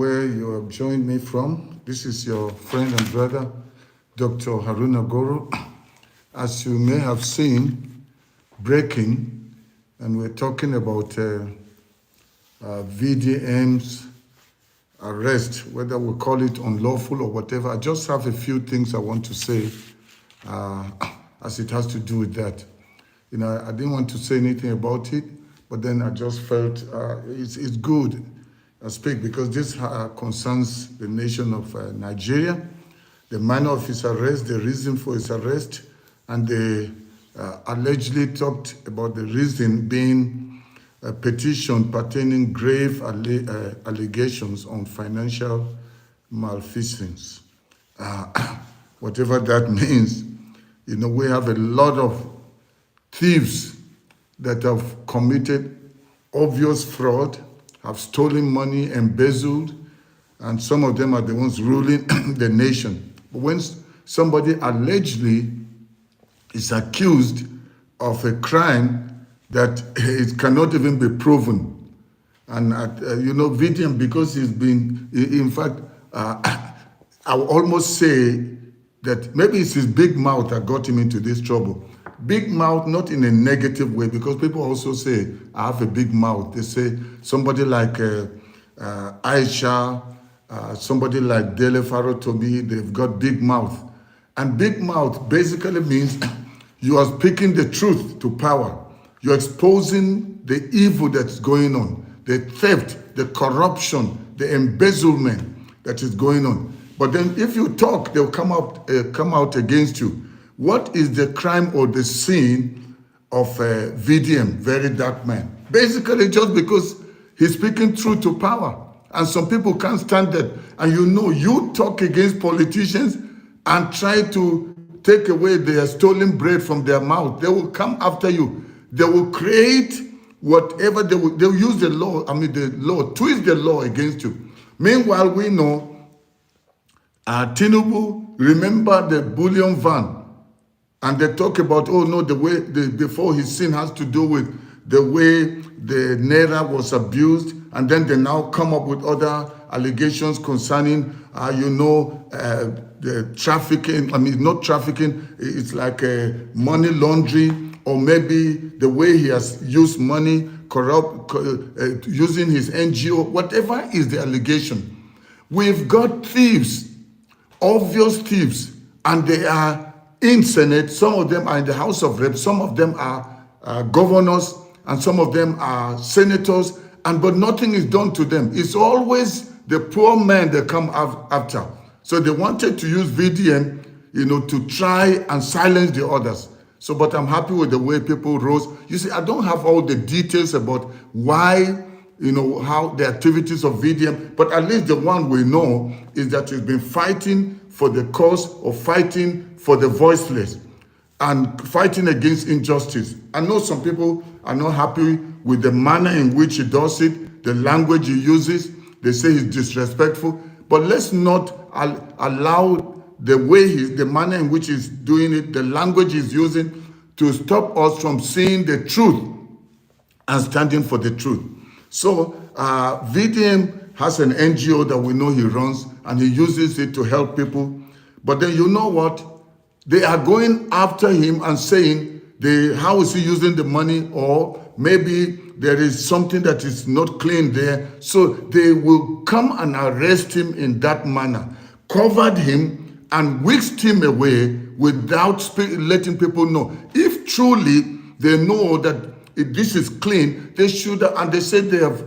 Where you have joined me from. This is your friend and brother, Dr. Haruna Goro. As you may have seen, breaking, and we're talking about VDM's arrest, whether we call it unlawful or whatever. I just have a few things I want to say as it has to do with that. I didn't want to say anything about it, but then I just felt it's good I speak because this concerns the nation of Nigeria, the manner of his arrest, the reason for his arrest, and they allegedly talked about the reason being a petition pertaining grave allegations on financial malfeasance. Whatever that means, we have a lot of thieves that have committed obvious fraud, have stolen money, embezzled, and some of them are the ones ruling the nation. But when somebody allegedly is accused of a crime that it cannot even be proven, and VDM, because he's been, in fact, I would almost say that maybe it's his big mouth that got him into this trouble. Big mouth, not in a negative way, because people also say, I have a big mouth. They say somebody like Aisha, somebody like Dele Faro Tobi, they've got big mouth. And big mouth basically means you are speaking the truth to power. You're exposing the evil that's going on, the theft, the corruption, the embezzlement that is going on. But then if you talk, they'll come out against you. What is the crime or the sin of VDM, very dark man? Basically, just because he's speaking truth to power. And some people can't stand that. And you talk against politicians and try to take away their stolen bread from their mouth. They will come after you. They will create whatever, they'll use the law, twist the law against you. Meanwhile, we know Tinubu, remember the bullion van. And they talk about, before his sin has to do with the way the Naira was abused. And then they now come up with other allegations concerning, the trafficking. Not trafficking, it's like money laundering, or maybe the way he has used money, using his NGO, whatever is the allegation. We've got thieves, obvious thieves, and they are in Senate. Some of them are in the House of Reps, some of them are governors, and some of them are senators, but nothing is done to them. It's always the poor man they come after. So they wanted to use VDM, to try and silence the others. But I'm happy with the way people rose. You see, I don't have all the details about why, how the activities of VDM, but at least the one we know is that he's been fighting for the cause of fighting for the voiceless and fighting against injustice. I know some people are not happy with the manner in which he does it, the language he uses. They say he's disrespectful, but let's not allow the manner in which he's doing it, the language he's using, to stop us from seeing the truth and standing for the truth. So VDM has an NGO that we know he runs, and he uses it to help people. But then you know what? They are going after him and saying, how is he using the money? Or maybe there is something that is not clean there. So they will come and arrest him in that manner, covered him and whisked him away without letting people know. If truly they know that this is clean, they should, and they said they have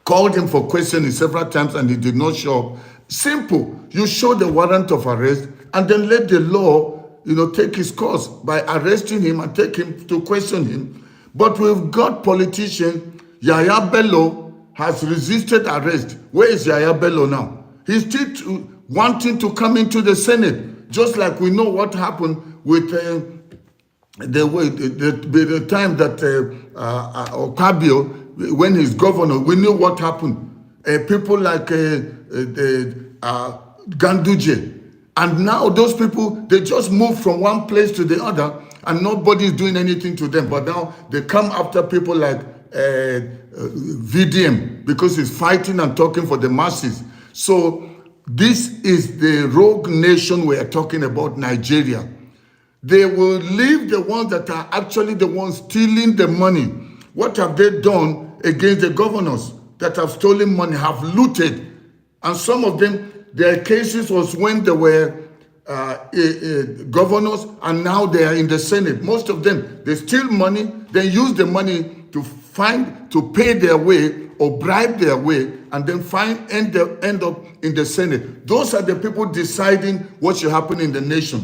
called him for questioning several times and he did not show up. Simple. You show the warrant of arrest and then let the law, take his course by arresting him and take him to question him. But we've got politician, Yaya Bello has resisted arrest. Where is Yaya Bello now? He's still wanting to come into the Senate, just like we know what happened with the time that Okabio, when he's governor, we knew what happened. People like Ganduje. And now those people, they just move from one place to the other and nobody's doing anything to them. But now they come after people like VDM because he's fighting and talking for the masses. So this is the rogue nation we are talking about, Nigeria. They will leave the ones that are actually the ones stealing the money. What have they done against the governors that have stolen money, have looted? And some of them, their cases was when they were governors, and now they are in the Senate. Most of them, they steal money, then use the money to pay their way or bribe their way, and then end up in the Senate. Those are the people deciding what should happen in the nation.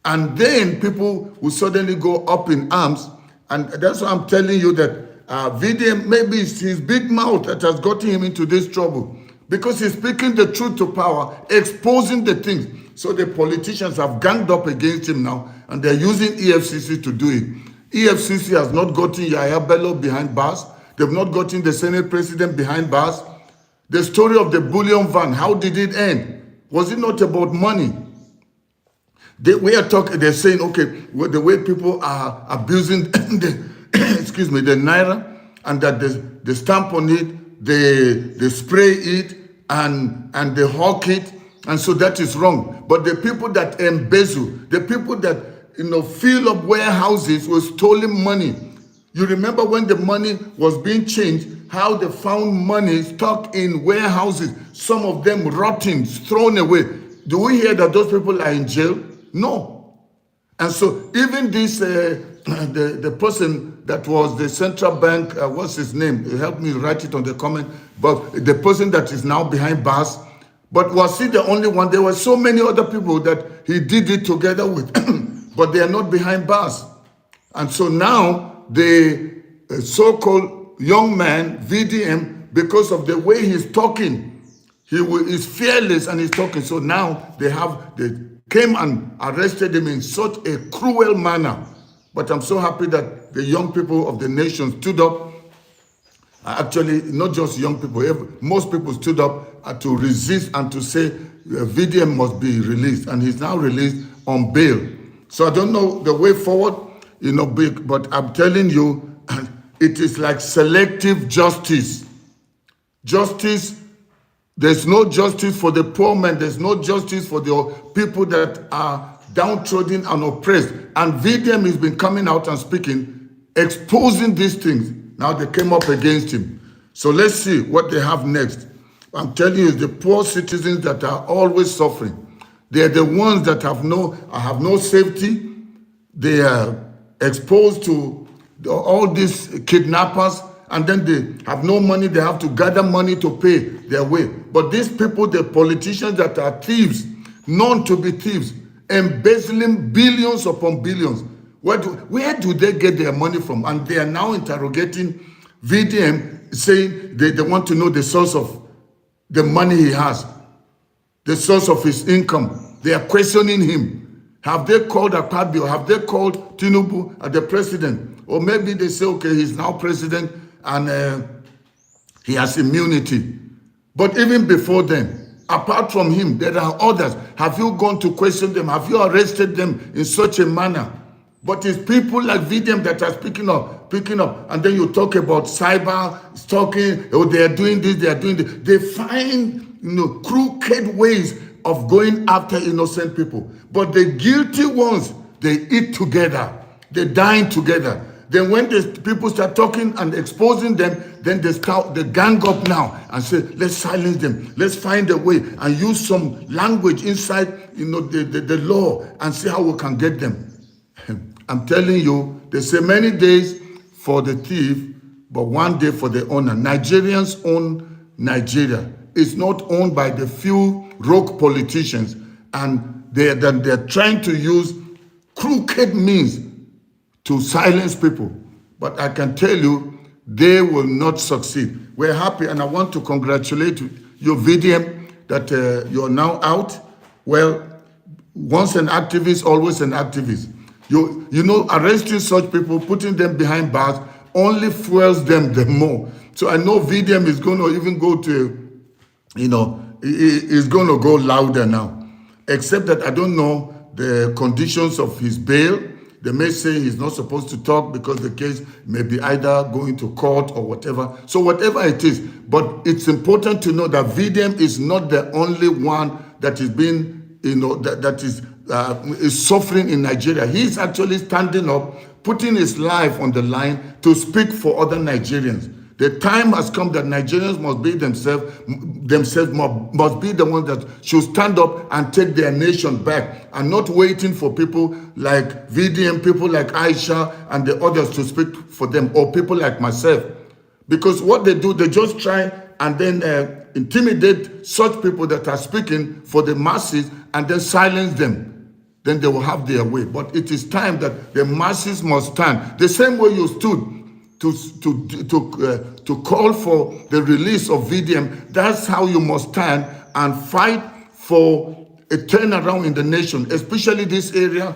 And then people will suddenly go up in arms. And that's why I'm telling you that VDM, maybe it's his big mouth that has gotten him into this trouble. Because he's speaking the truth to power, exposing the things. So the politicians have ganged up against him now, and they're using EFCC to do it. EFCC has not gotten Yahya Bello behind bars. They've not gotten the Senate president behind bars. The story of the bullion van, how did it end? Was it not about money? They're saying, okay, well, the way people are abusing the, the naira, and that they stamp on it, they spray it, and they hawk it, and so that is wrong. But the people that embezzle, the people that fill up warehouses with stolen money. You remember when the money was being changed, how they found money stuck in warehouses, some of them rotting, thrown away. Do we hear that those people are in jail? No. And so even this, the person that was the central bank, what's his name? Help me write it on the comment. But the person that is now behind bars, but was he the only one? There were so many other people that he did it together with, but they are not behind bars. And so now the so-called young man, VDM, because of the way he's talking, he is fearless and he's talking. So now they came and arrested him in such a cruel manner. But I'm so happy that the young people of the nation stood up. Actually, not just young people, most people stood up to resist and to say VDM must be released. And he's now released on bail. So I don't know the way forward, but I'm telling you, it is like selective justice. Justice, there's no justice for the poor man. There's no justice for the people that are downtrodden and oppressed. And VDM has been coming out and speaking, exposing these things. Now they came up against him. So let's see what they have next. I'm telling you, the poor citizens that are always suffering. They are the ones that have no safety. They are exposed to all these kidnappers, and then they have no money. They have to gather money to pay their way. But these people, the politicians that are thieves, known to be thieves, embezzling billions upon billions, where do they get their money from? And they are now interrogating VDM, saying they want to know the source of the money he has, the source of his income. They are questioning him. Have they called Akpabio? Have they called Tinubu, the president? Or maybe they say, okay, he's now president and he has immunity. But even before then, apart from him, there are others. Have you gone to question them? Have you arrested them in such a manner? But it's people like VDM that are picking up. And then you talk about cyber stalking. Oh, they are doing this, they are doing this. They find crooked ways of going after innocent people. But the guilty ones, they eat together. They dine together. Then when the people start talking and exposing them, then they gang up now and say, let's silence them. Let's find a way and use some language inside the law and see how we can get them. I'm telling you, they say many days for the thief, but one day for the owner. Nigerians own Nigeria. It's not owned by the few rogue politicians, and they're trying to use crooked means to silence people. But I can tell you, they will not succeed. We're happy, and I want to congratulate you, VDM, that you're now out. Well, once an activist, always an activist. Arresting such people, putting them behind bars, only fuels them the more. So I know VDM is going to even go to, is going to go louder now. Except that I don't know the conditions of his bail. They may say he's not supposed to talk because the case may be either going to court or whatever. So whatever it is, but it's important to know that VDM is not the only one that is being, that is suffering in Nigeria. He's actually standing up, putting his life on the line to speak for other Nigerians. The time has come that Nigerians must be themselves must be the ones that should stand up and take their nation back, and not waiting for people like VDM, people like Aisha and the others to speak for them, or people like myself. Because what they do, they just try and then intimidate such people that are speaking for the masses and then silence them. Then they will have their way. But it is time that the masses must stand. The same way you stood to call for the release of VDM, that's how you must stand and fight for a turnaround in the nation, especially this area,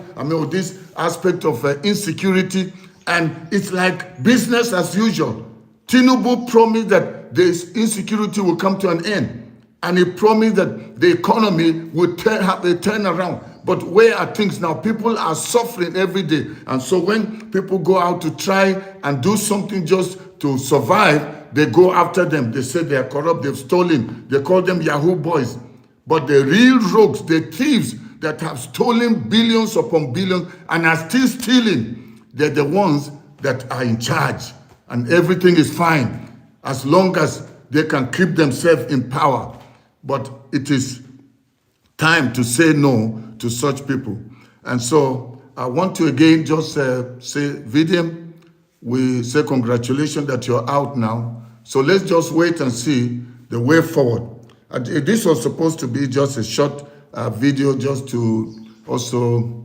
this aspect of insecurity. And it's like business as usual. Tinubu promised that this insecurity will come to an end. And he promised that the economy would have a turnaround. But where are things now? People are suffering every day. And so when people go out to try and do something just to survive, they go after them. They say they are corrupt, they've stolen. They call them Yahoo boys. But the real rogues, the thieves that have stolen billions upon billions and are still stealing, they're the ones that are in charge. And everything is fine as long as they can keep themselves in power. But it is time to say no to such people. And so I want to again just say, VDM, we say congratulations that you're out now. So let's just wait and see the way forward. This was supposed to be just a short video just to also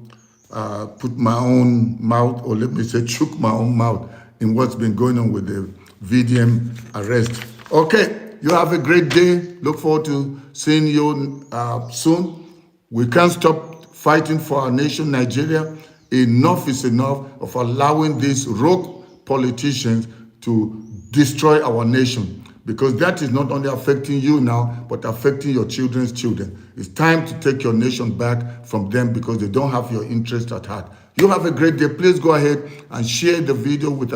put my own mouth, or let me say chook my own mouth in what's been going on with the VDM arrest. Okay, you have a great day. Look forward to seeing you soon. We can't stop fighting for our nation, Nigeria. Enough is enough of allowing these rogue politicians to destroy our nation, because that is not only affecting you now, but affecting your children's children. It's time to take your nation back from them because they don't have your interest at heart. You have a great day. Please go ahead and share the video with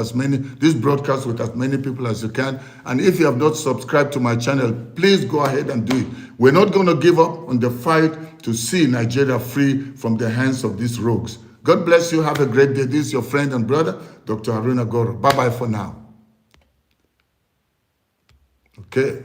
this broadcast with as many people as you can. And if you have not subscribed to my channel, please go ahead and do it. We're not going to give up on the fight to see Nigeria free from the hands of these rogues. God bless you. Have a great day. This is your friend and brother, Dr. Haruna Goro. Bye-bye for now. Okay.